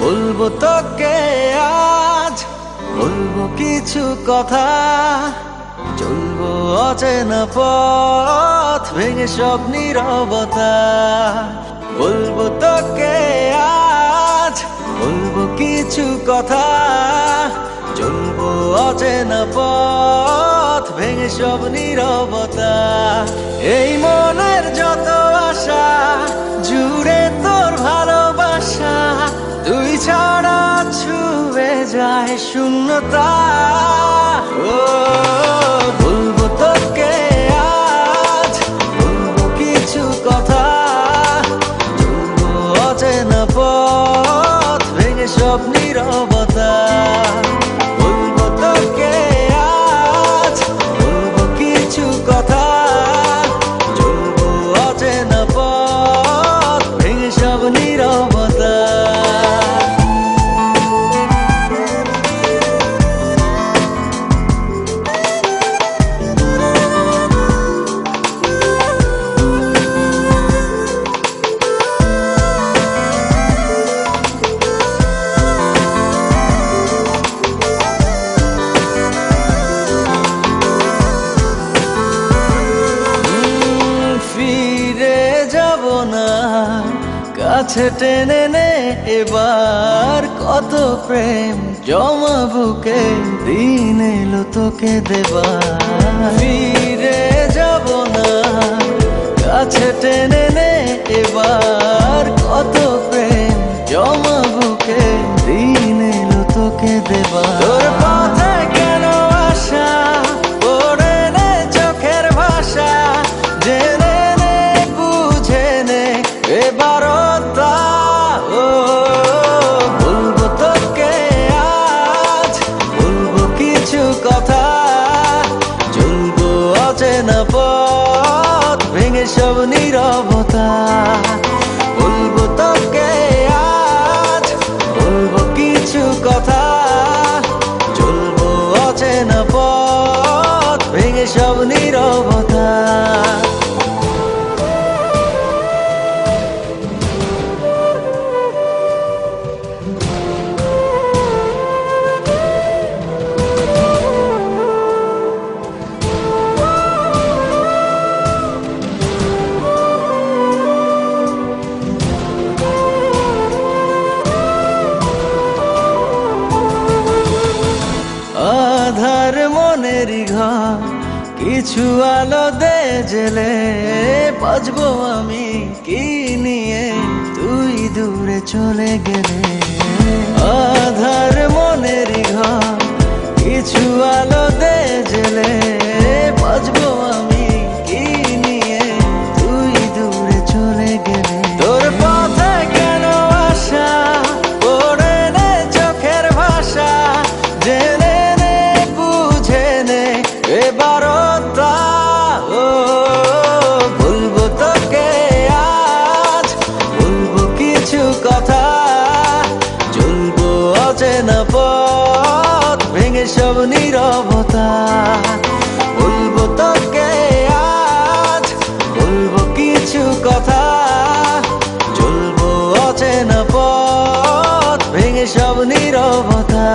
বলবো তোকে আজ, বলবো কিছু কথা, চলবো অচেনা পথ ভেঙে সব নীরবতা। বলবো তোকে আজ, বলবো কিছু কথা, চলবো অচেনা পথ ভেঙে সব নীরবতা। এই মনের যত আশা জুড়ে তোর ভালোবাসা, তুই ছাড়া ছুঁয়ে যায় শূন্যতা। ও বলবো তোকে আজ, বলবো কিছু কথা, চলবো অচেনা পথ ভেঙে সব নীরবতা। বলবো তোকে আজ, বলবো কিছু কথা, চলবো অচেনা পথ ভেঙে সব নীরবতা। কাছে টেনে নে এবার, কত প্রেম জমা বুকে দিন এলো তোকে দেবার। ফিরে যাব না, কাছে টেনে নে এবার, কত প্রেম জমা বুকে দিন এলো তোকে দেবার। তোর পথে কেন আশা, পড়ে নে চোখের ভাষা, জেনে নে বুঝে নে এবার। বলবো তোকে আজ, বলবো কিছু কথা, চলবো অচেনা পথ ভেঙে সব নীরবতা। বলবো তোকে আজ, বলবো কিছু কথা, চলবো অচেনা পথ ভেঙে সব নীরবতা। আধার মনেরই ঘর, কিছু আলো দে জেলে, বাঁচবো আমি কি নিয়ে তুই দূরে চলে গেলে। আধার মনেরই ঘর, কিছু আলো দে জেলে, বাঁচবো আমি কি নিয়ে তুই দূরে চলে গেলে। তোর পথে কেন আশা, পড়ে নে চোখের ভাষা, জেনে এবারতা। ও বলবো তোকে আজ, বলবো কিছু কথা, চলবো অচেনা পথ ভেঙে সব নীরবতা। বলবো তোকে আজ, বলবো কিছু কথা, চলবো অচেনা পথ ভেঙে সব নীরবতা।